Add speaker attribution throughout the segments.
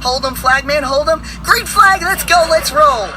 Speaker 1: Hold him, flagman, hold him. Green flag, let's go, let's roll.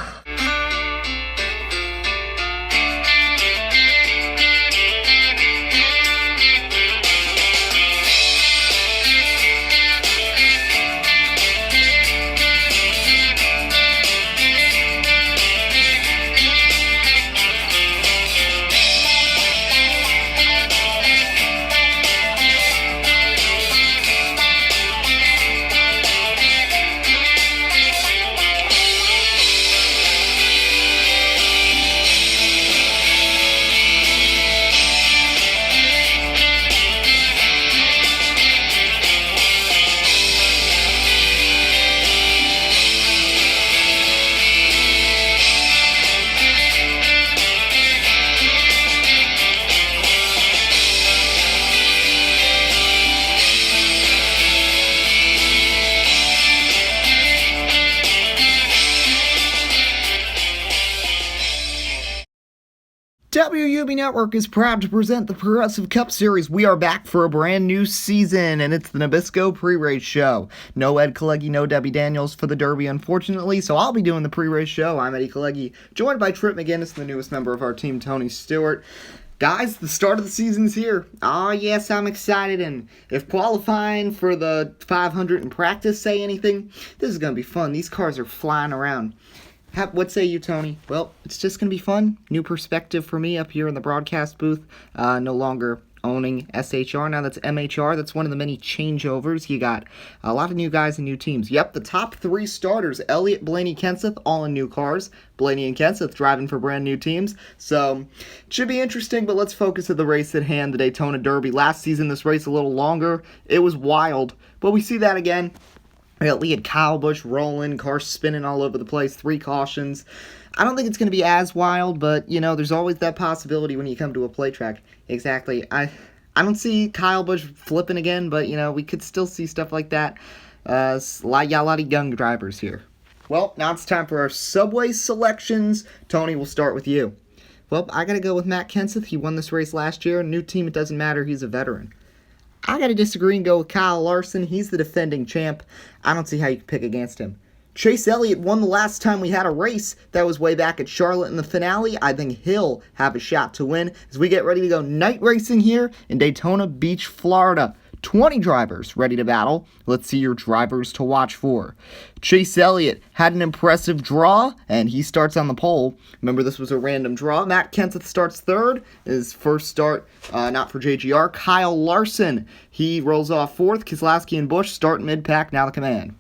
Speaker 2: WUB Network is proud to present the Progressive Cup Series. We are back for a brand new season, and it's the Nabisco pre-race show. No Ed Kaleggi, no Debbie Daniels for the Derby, unfortunately, so I'll be doing the pre-race show. I'm Eddie Kaleggi, joined by Trip McGinnis, the newest member of our team, Tony Stewart. Guys, the start of the season's here. Oh, yes, I'm excited, and if qualifying for the 500 in practice say anything, this is going to be fun. These cars are flying around. What say you, Tony? Well, it's just going to be fun. New perspective for me up here in the broadcast booth. No longer owning SHR. Now that's MHR. That's one of the many changeovers. You got a lot of new guys and new teams. Yep, the top three starters, Elliott, Blaney, Kenseth, all in new cars. Blaney and Kenseth driving for brand new teams. So, it should be interesting, but let's focus on the race at hand, the Daytona Derby. Last season, this race a little longer. It was wild, but we see that again. We had Kyle Busch rolling, cars spinning all over the place, 3 cautions. I don't think it's going to be as wild, but, you know, there's always that possibility when you come to a play track. Exactly. I don't see Kyle Busch flipping again, but, you know, we could still see stuff like that. A lot of young drivers here. Well, now it's time for our Subway selections. Tony, we'll start with you. Well, I got to go with Matt Kenseth. He won this race last year. New team, it doesn't matter. He's a veteran. I got to disagree and go with Kyle Larson. He's the defending champ. I don't see how you can pick against him. Chase Elliott won the last time we had a race. That was way back at Charlotte in the finale. I think he'll have a shot to win as we get ready to go night racing here in Daytona Beach, Florida. 20 drivers ready to battle. Let's see your drivers to watch for. Chase Elliott had an impressive draw, and he starts on the pole. Remember, this was a random draw. Matt Kenseth starts third. His first start, not for JGR. Kyle Larson, he rolls off fourth. Keselowski and Busch start mid-pack, now the command.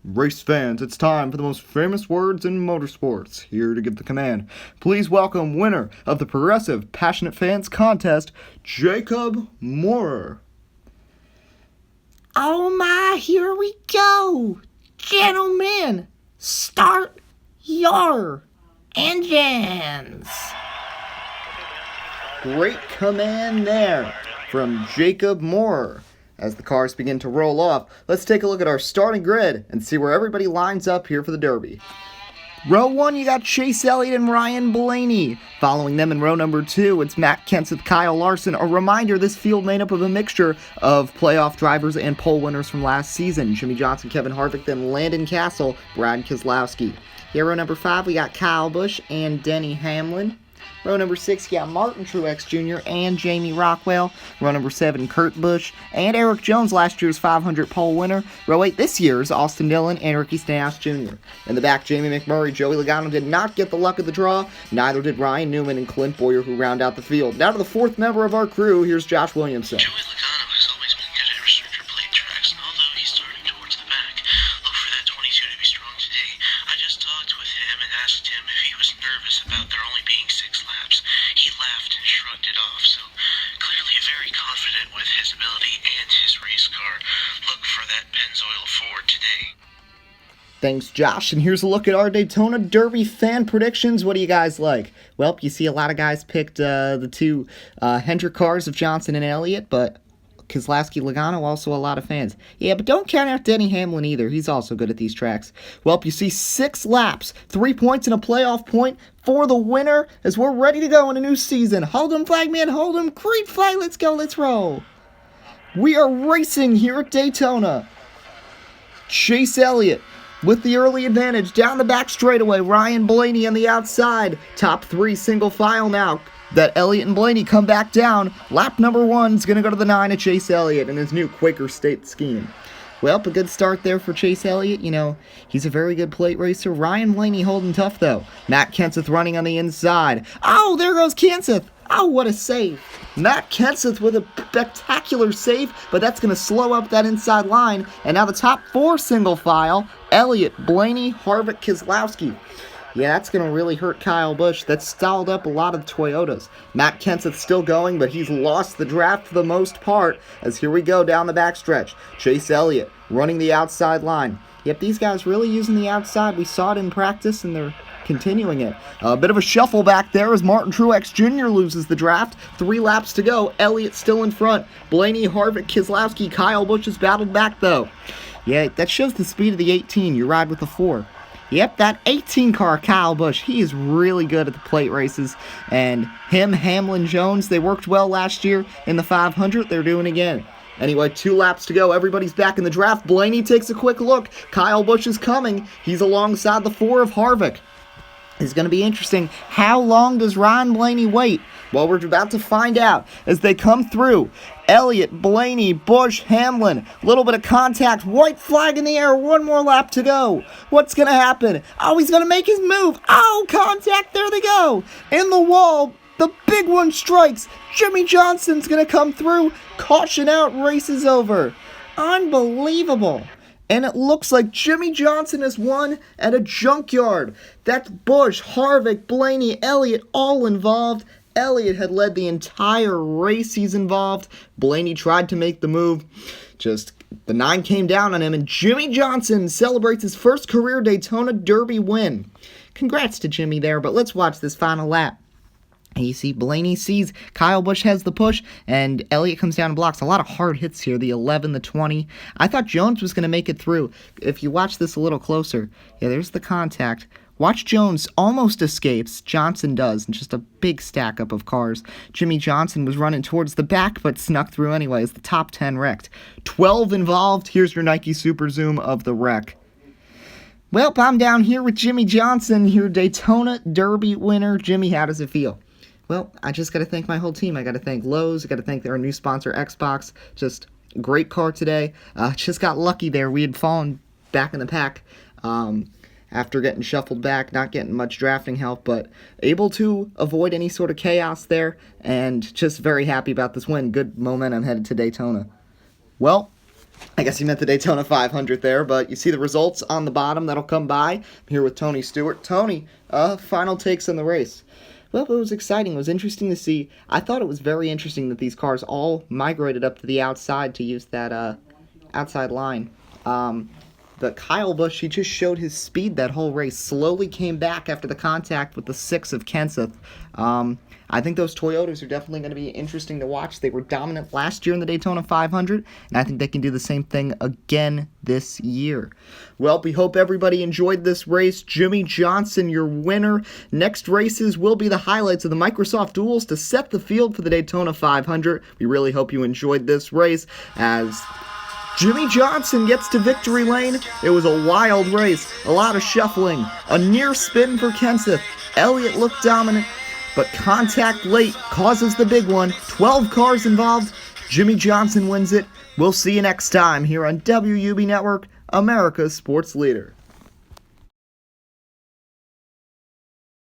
Speaker 2: Race fans, it's time for the most famous words in motorsports. Here to give the command. Please welcome winner of the Progressive Passionate Fans Contest, Jacob Moorer.
Speaker 3: Oh my, here we go. Gentlemen, start your engines.
Speaker 2: Great command there from Jacob Moorer. As the cars begin to roll off, let's take a look at our starting grid and see where everybody lines up here for the Derby. Row 1, you got Chase Elliott and Ryan Blaney. Following them in row number 2, it's Matt Kenseth, Kyle Larson. A reminder, this field made up of a mixture of playoff drivers and pole winners from last season. Jimmie Johnson, Kevin Harvick, then Landon, Cassill, Brad Keselowski. Here, row number 5, we got Kyle Busch and Denny Hamlin. Row number 6, you got Martin Truex Jr. and Jaimey Rockwell. Row number 7, Kurt Busch and Erik Jones, last year's 500 pole winner. Row 8, this year's Austin Dillon and Ricky Stenhouse Jr. In the back, Jaimey, McMurray, Joey Logano did not get the luck of the draw. Neither did Ryan, Newman, and Clint, Bowyer, who round out the field. Now to the 4th member of our crew, here's Josh Williamson.
Speaker 4: Joey Logano has always been good at restrictor plate tracks, and although he's starting towards the back, look for that 22 to be strong today. I just talked with him and asked him if he was nervous about there only being 6 laps. He laughed and shrugged it off, so clearly very confident with his ability and his race car. Look for that Pennzoil Ford today.
Speaker 2: Thanks, Josh. And here's a look at our Daytona Derby fan predictions. What do you guys like? Well, you see a lot of guys picked the 2 Hendrick cars of Johnson and Elliott, but Keselowski, Logano, also a lot of fans. Yeah, but don't count out Denny Hamlin either. He's also good at these tracks. Well, you see 6 laps, 3 points and a playoff point for the winner as we're ready to go in a new season. Hold him, flagman, hold him. Green flag, let's go, let's roll. We are racing here at Daytona. Chase Elliott with the early advantage down the back straightaway. Ryan Blaney on the outside. Top 3 single file now. That Elliott and Blaney come back down. Lap number 1 is going to go to the 9 of Chase Elliott in his new Quaker State scheme. Well, a good start there for Chase Elliott. You know, he's a very good plate racer. Ryan Blaney holding tough, though. Matt Kenseth running on the inside. Oh, there goes Kenseth. Oh, what a save. Matt Kenseth with a spectacular save, but that's going to slow up that inside line. And now the top 4 single file, Elliott, Blaney, Harvick, Keselowski. Yeah, that's going to really hurt Kyle Busch. That's stalled up a lot of the Toyotas. Matt Kenseth's still going, but he's lost the draft for the most part, as here we go down the backstretch. Chase Elliott running the outside line. Yep, these guys really using the outside. We saw it in practice, and they're continuing it. A bit of a shuffle back there as Martin Truex Jr. loses the draft. 3 laps to go. Elliott still in front. Blaney, Harvick, Keselowski. Kyle Busch has battled back, though. Yeah, that shows the speed of the 18. You ride with the 4. Yep, that 18 car, Kyle Busch, he is really good at the plate races. And him, Hamlin, Jones, they worked well last year in the 500. They're doing it again. Anyway, 2 laps to go. Everybody's back in the draft. Blaney takes a quick look. Kyle Busch is coming. He's alongside the 4 of Harvick. It's going to be interesting. How long does Ryan Blaney wait? Well, we're about to find out as they come through. Elliott, Blaney, Busch, Hamlin. Little bit of contact. White flag in the air. 1 more lap to go. What's going to happen? Oh, he's going to make his move. Oh, contact. There they go. In the wall. The big one strikes. Jimmie Johnson's going to come through. Caution out. Race is over. Unbelievable. And it looks like Jimmie Johnson has won at a junkyard. That's Busch, Harvick, Blaney, Elliott all involved. Elliott had led the entire race he's involved. Blaney tried to make the move. Just the 9 came down on him, and Jimmie Johnson celebrates his first career Daytona Derby win. Congrats to Jimmie there, but let's watch this final lap. You see Blaney sees Kyle Busch has the push, and Elliott comes down and blocks. A lot of hard hits here, the 11, the 20. I thought Jones was going to make it through. If you watch this a little closer, yeah, there's the contact. Watch Jones almost escapes. Johnson does, and just a big stack up of cars. Jimmie Johnson was running towards the back, but snuck through anyways. The top 10 wrecked. 12 involved. Here's your Nike Super Zoom of the wreck. Well, I'm down here with Jimmie Johnson, your Daytona Derby winner. Jimmie, how does it feel? Well, I just got to thank my whole team. I got to thank Lowe's. I got to thank our new sponsor, Xbox. Just great car today. Just got lucky there. We had fallen back in the pack after getting shuffled back, not getting much drafting help, but able to avoid any sort of chaos there, and just very happy about this win. Good momentum headed to Daytona. Well, I guess you meant the Daytona 500 there, but you see the results on the bottom. That'll come by. I'm here with Tony Stewart. Tony, final takes on the race. Well, it was exciting. It was interesting to see. I thought it was very interesting that these cars all migrated up to the outside to use that outside line. But Kyle Busch, he just showed his speed that whole race. Slowly came back after the contact with the 6 of Kenseth. I think those Toyotas are definitely going to be interesting to watch. They were dominant last year in the Daytona 500, and I think they can do the same thing again this year. Well, we hope everybody enjoyed this race. Jimmie Johnson, your winner. Next races will be the highlights of the Microsoft Duels to set the field for the Daytona 500. We really hope you enjoyed this race as Jimmie Johnson gets to victory lane. It was a wild race, a lot of shuffling, a near spin for Kenseth. Elliott looked dominant, but contact late causes the big one. 12 cars involved. Jimmie Johnson wins it. We'll see you next time here on WUB Network, America's sports leader.